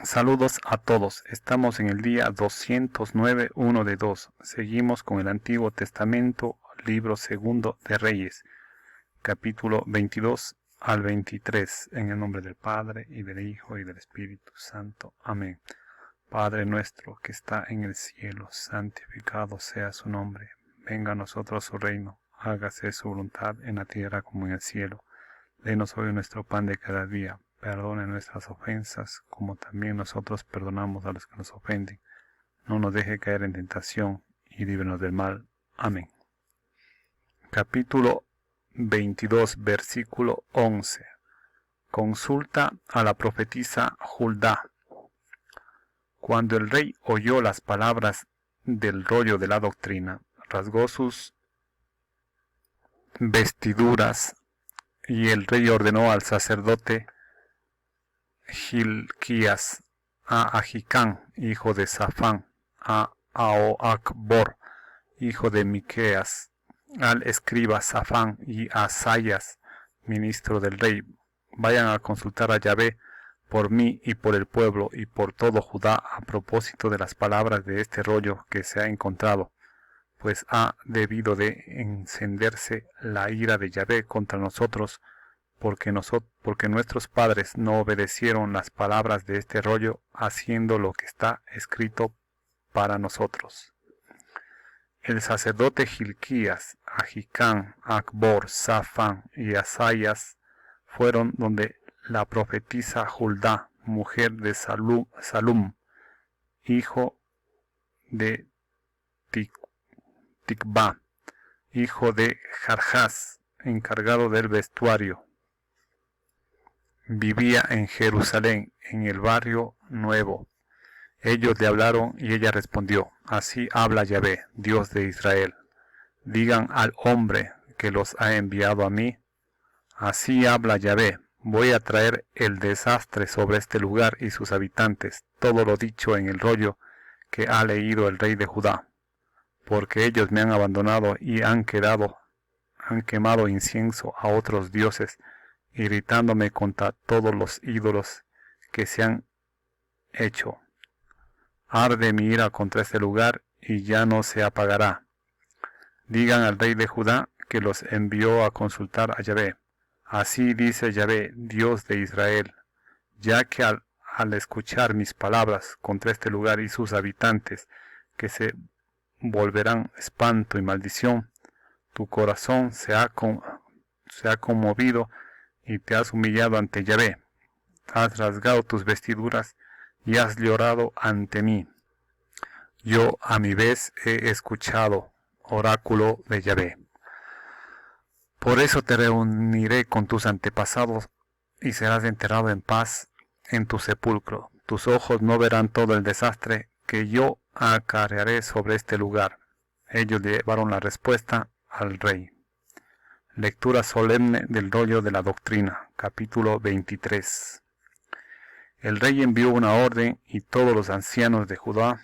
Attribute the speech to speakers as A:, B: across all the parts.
A: Saludos a todos. Estamos en el día 209, 1 de 2. Seguimos con el Antiguo Testamento, libro segundo de Reyes, capítulo 22 al 23. En el nombre del Padre, y del Hijo, y del Espíritu Santo. Amén. Padre nuestro que está en el cielo, santificado sea su nombre. Venga a nosotros su reino. Hágase su voluntad en la tierra como en el cielo. Denos hoy nuestro pan de cada día. Perdona nuestras ofensas, como también nosotros perdonamos a los que nos ofenden. No nos deje caer en tentación, y líbranos del mal. Amén. Capítulo 22, versículo 11. Consulta a la profetisa Hulda. Cuando el rey oyó las palabras del rollo de la doctrina, rasgó sus vestiduras, y el rey ordenó al sacerdote Hilquías, a Ahicam, hijo de Safán, a Ahoacbor, hijo de Miqueas, al escriba Safán y a Asayas, ministro del rey: vayan a consultar a Yahvé por mí y por el pueblo y por todo Judá a propósito de las palabras de este rollo que se ha encontrado, pues ha debido de encenderse la ira de Yahvé contra nosotros, porque nuestros padres no obedecieron las palabras de este rollo, haciendo lo que está escrito para nosotros. El sacerdote Hilquías, Ahicam, Acbor, Safán y Asayas fueron donde la profetisa Hulda, mujer de Salum, hijo de Tikba, hijo de Jarjás, encargado del vestuario. Vivía en Jerusalén, en el barrio nuevo. Ellos le hablaron y ella respondió: así habla Yahvé, Dios de Israel. Digan al hombre que los ha enviado a mí: así habla Yahvé, voy a traer el desastre sobre este lugar y sus habitantes, todo lo dicho en el rollo que ha leído el rey de Judá, porque ellos me han abandonado y han quemado incienso a otros dioses, irritándome contra todos los ídolos que se han hecho. Arde mi ira contra este lugar y ya no se apagará. Digan al rey de Judá que los envió a consultar a Yahvé: así dice Yahvé, Dios de Israel, ya que al escuchar mis palabras contra este lugar y sus habitantes, que se volverán espanto y maldición, tu corazón se ha conmovido y te has humillado ante Yahvé, has rasgado tus vestiduras y has llorado ante mí. Yo a mi vez he escuchado, oráculo de Yahvé. Por eso te reuniré con tus antepasados y serás enterrado en paz en tu sepulcro. Tus ojos no verán todo el desastre que yo acarrearé sobre este lugar. Ellos llevaron la respuesta al rey. Lectura solemne del rollo de la doctrina, capítulo 23. El rey envió una orden y todos los ancianos de Judá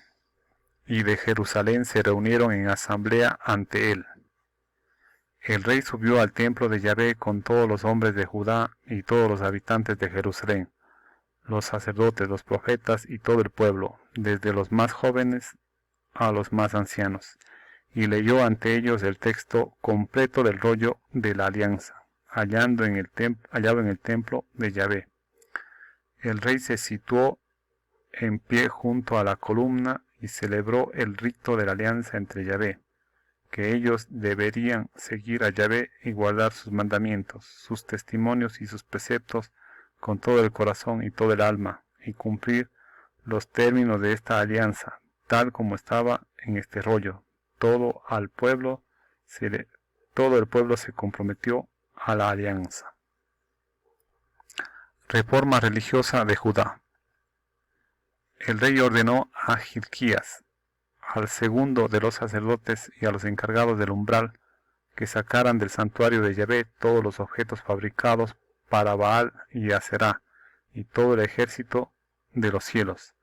A: y de Jerusalén se reunieron en asamblea ante él. El rey subió al templo de Yahvé con todos los hombres de Judá y todos los habitantes de Jerusalén, los sacerdotes, los profetas y todo el pueblo, desde los más jóvenes a los más ancianos, y leyó ante ellos el texto completo del rollo de la alianza, hallado en el templo de Yahvé. El rey se situó en pie junto a la columna y celebró el rito de la alianza entre Yahvé, que ellos deberían seguir a Yahvé y guardar sus mandamientos, sus testimonios y sus preceptos con todo el corazón y todo el alma, y cumplir los términos de esta alianza, tal como estaba en este rollo. Todo el pueblo se comprometió a la alianza. Reforma religiosa de Judá. El rey ordenó a Hilquías, al segundo de los sacerdotes y a los encargados del umbral, que sacaran del santuario de Yahvé todos los objetos fabricados para Baal y Aserá, y todo el ejército de los cielos.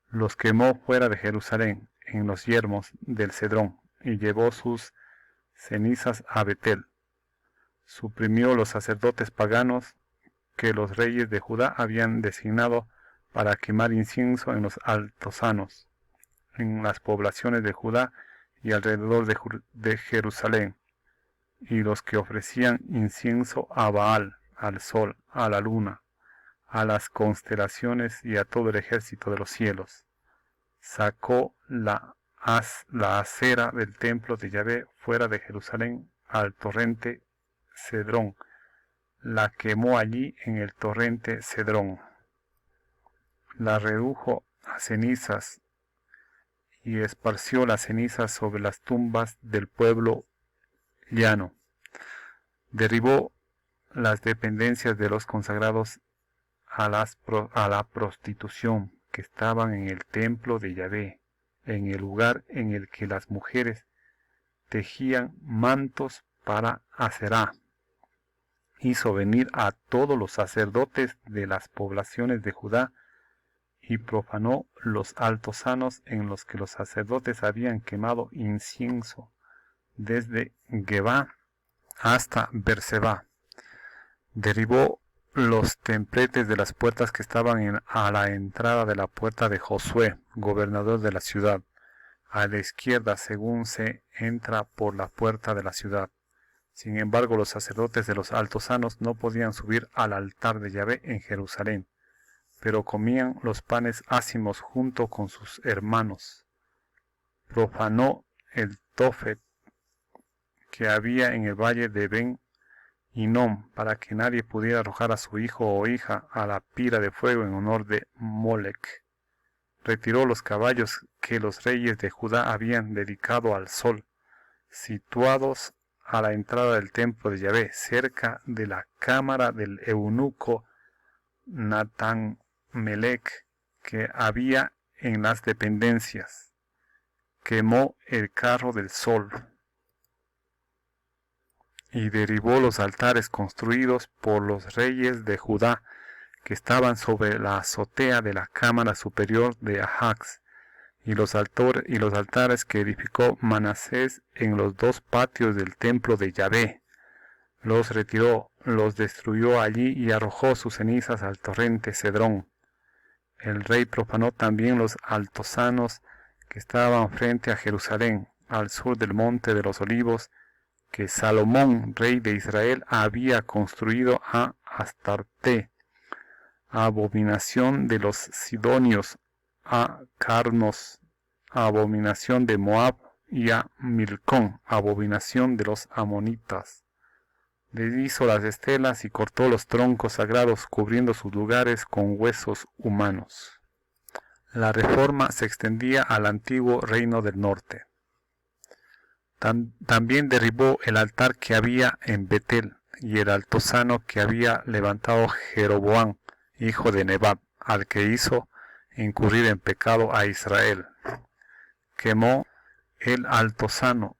A: Los quemó fuera de Jerusalén, en los yermos del Cedrón, y llevó sus cenizas a Betel. Suprimió los sacerdotes paganos que los reyes de Judá habían designado para quemar incienso en los altosanos, en las poblaciones de Judá y alrededor de Jerusalén, y los que ofrecían incienso a Baal, al sol, a la luna, a las constelaciones y a todo el ejército de los cielos. Sacó la acera del templo de Yahvé fuera de Jerusalén al torrente Cedrón, la quemó allí en el torrente Cedrón, la redujo a cenizas y esparció las cenizas sobre las tumbas del pueblo llano. Derribó las dependencias de los consagrados a la prostitución que estaban en el templo de Yahvé, en el lugar en el que las mujeres tejían mantos para Aserá. Hizo venir a todos los sacerdotes de las poblaciones de Judá y profanó los altosanos en los que los sacerdotes habían quemado incienso, desde Gebá hasta Berseba. Derribó los templetes de las puertas que estaban a la entrada de la puerta de Josué, gobernador de la ciudad, a la izquierda según se entra por la puerta de la ciudad. Sin embargo, los sacerdotes de los altosanos no podían subir al altar de Yahvé en Jerusalén, pero comían los panes ácimos junto con sus hermanos. Profanó el Tofet que había en el valle de Ben Hinnom, para que nadie pudiera arrojar a su hijo o hija a la pira de fuego en honor de Molec. Retiró los caballos que los reyes de Judá habían dedicado al sol, situados a la entrada del templo de Yahvé, cerca de la cámara del eunuco Natán-Melec, que había en las dependencias. Quemó el carro del sol y derribó los altares construidos por los reyes de Judá, que estaban sobre la azotea de la cámara superior de Ajax, y los altares que edificó Manasés en los dos patios del templo de Yahvé. Los retiró, los destruyó allí y arrojó sus cenizas al torrente Cedrón. El rey profanó también los altosanos que estaban frente a Jerusalén, al sur del monte de los olivos, que Salomón, rey de Israel, había construido a Astarte, abominación de los sidonios, a Carnos, abominación de Moab, y a Milcón, abominación de los amonitas. Deshizo las estelas y cortó los troncos sagrados, cubriendo sus lugares con huesos humanos. La reforma se extendía al antiguo reino del norte. También derribó el altar que había en Betel y el altozano que había levantado Jeroboam, hijo de Nebat, al que hizo incurrir en pecado a Israel. Quemó el altozano,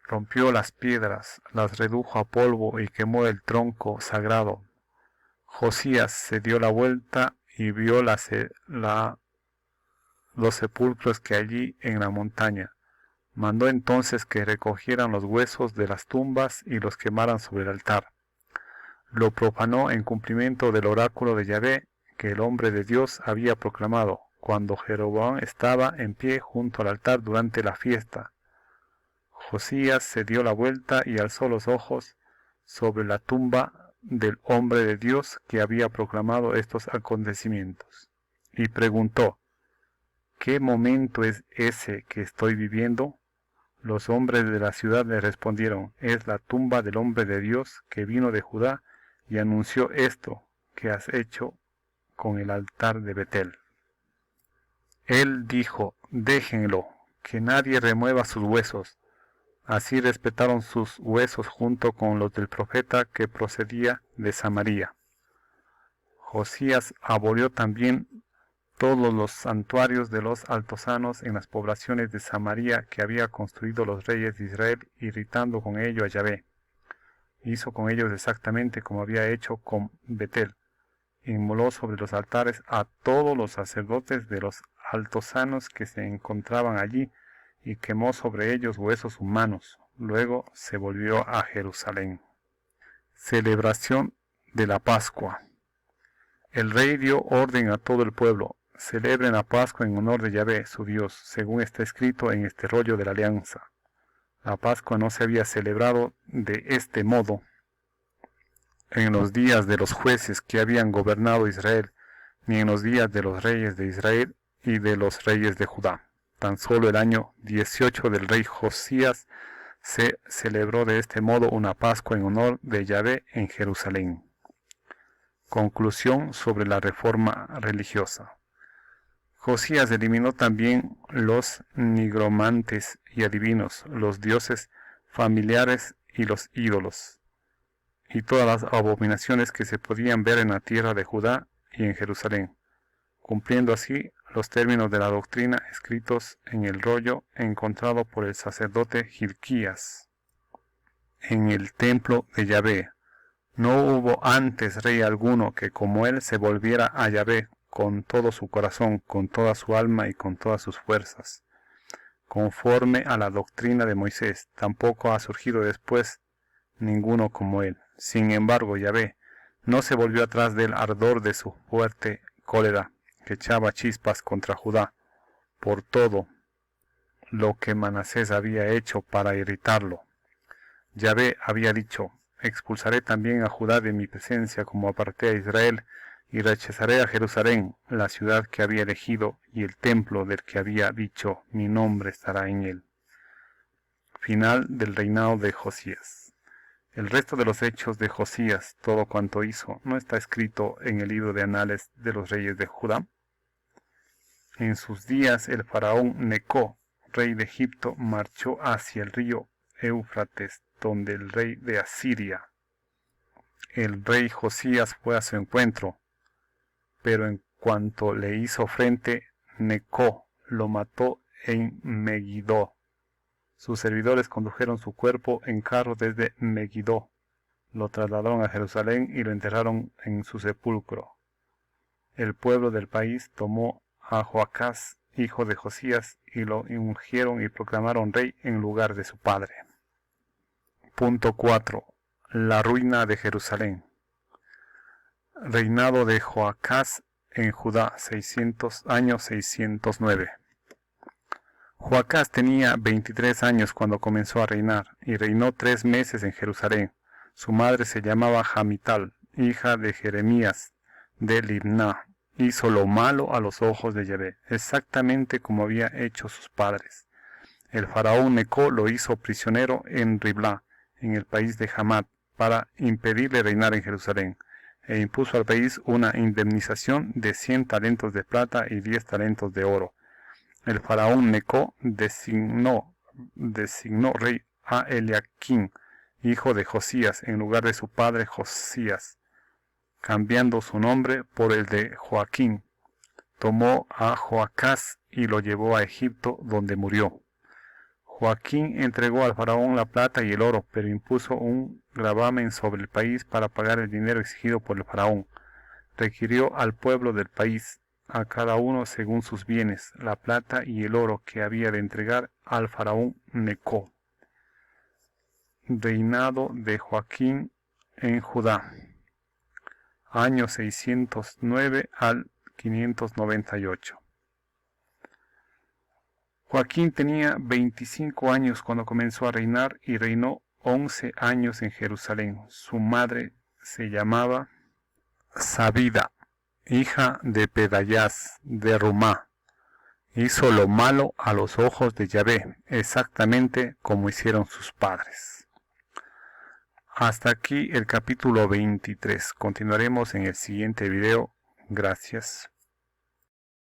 A: rompió las piedras, las redujo a polvo y quemó el tronco sagrado. Josías se dio la vuelta y vio los sepulcros que allí en la montaña. Mandó entonces que recogieran los huesos de las tumbas y los quemaran sobre el altar. Lo profanó en cumplimiento del oráculo de Yahvé que el hombre de Dios había proclamado, cuando Jeroboam estaba en pie junto al altar durante la fiesta. Josías se dio la vuelta y alzó los ojos sobre la tumba del hombre de Dios que había proclamado estos acontecimientos, y preguntó: ¿qué momento es ese que estoy viviendo? Los hombres de la ciudad le respondieron: es la tumba del hombre de Dios que vino de Judá y anunció esto que has hecho con el altar de Betel. Él dijo: déjenlo, que nadie remueva sus huesos. Así respetaron sus huesos junto con los del profeta que procedía de Samaria. Josías abolió también todos los santuarios de los altosanos en las poblaciones de Samaria que había construido los reyes de Israel, irritando con ello a Yahvé. Hizo con ellos exactamente como había hecho con Betel. Inmoló sobre los altares a todos los sacerdotes de los altosanos que se encontraban allí, y quemó sobre ellos huesos humanos. Luego se volvió a Jerusalén. Celebración de la Pascua. El rey dio orden a todo el pueblo: celebren la Pascua en honor de Yahvé, su Dios, según está escrito en este rollo de la alianza. La Pascua no se había celebrado de este modo en los días de los jueces que habían gobernado Israel, ni en los días de los reyes de Israel y de los reyes de Judá. Tan solo el año 18 del rey Josías se celebró de este modo una Pascua en honor de Yahvé en Jerusalén. Conclusión sobre la reforma religiosa. Josías eliminó también los nigromantes y adivinos, los dioses familiares y los ídolos, y todas las abominaciones que se podían ver en la tierra de Judá y en Jerusalén, cumpliendo así los términos de la doctrina escritos en el rollo encontrado por el sacerdote Hilquías en el templo de Yahvé. No hubo antes rey alguno que como él se volviera a Yahvé con todo su corazón, con toda su alma y con todas sus fuerzas, conforme a la doctrina de Moisés. Tampoco ha surgido después ninguno como él. Sin embargo, Yahvé no se volvió atrás del ardor de su fuerte cólera, que echaba chispas contra Judá, por todo lo que Manasés había hecho para irritarlo. Yahvé había dicho: expulsaré también a Judá de mi presencia como aparté a Israel, y rechazaré a Jerusalén, la ciudad que había elegido, y el templo del que había dicho: mi nombre estará en él. Final del reinado de Josías. El resto de los hechos de Josías, todo cuanto hizo, ¿no está escrito en el libro de Anales de los reyes de Judá? En sus días el faraón Necó, rey de Egipto, marchó hacia el río Éufrates, donde el rey de Asiria. El rey Josías fue a su encuentro, pero en cuanto le hizo frente, Necó lo mató en Megiddo. Sus servidores condujeron su cuerpo en carro desde Megiddo, lo trasladaron a Jerusalén y lo enterraron en su sepulcro. El pueblo del país tomó a Joacás, hijo de Josías, y lo ungieron y proclamaron rey en lugar de su padre. Punto 4. La ruina de Jerusalén. Reinado de Joacás en Judá, año 609. Joacás tenía 23 años cuando comenzó a reinar, y reinó 3 meses en Jerusalén. Su madre se llamaba Jamital, hija de Jeremías de Libná. Hizo lo malo a los ojos de Yahvé, exactamente como había hecho sus padres. El faraón Necó lo hizo prisionero en Riblá, en el país de Hamat, para impedirle reinar en Jerusalén, e impuso al país una indemnización de 100 talentos de plata y 10 talentos de oro. El faraón Necó designó rey a Eliaquín, hijo de Josías, en lugar de su padre Josías, cambiando su nombre por el de Joaquín. Tomó a Joacás y lo llevó a Egipto, donde murió. Joaquín entregó al faraón la plata y el oro, pero impuso un gravamen sobre el país para pagar el dinero exigido por el faraón. Requirió al pueblo del país, a cada uno según sus bienes, la plata y el oro que había de entregar al faraón Necó. Reinado de Joaquín en Judá, año 609 al 598. Joaquín tenía 25 años cuando comenzó a reinar y reinó 11 años en Jerusalén. Su madre se llamaba Sabida, hija de Pedayás de Rumá. Hizo lo malo a los ojos de Yahvé, exactamente como hicieron sus padres. Hasta aquí el capítulo 23. Continuaremos en el siguiente video. Gracias.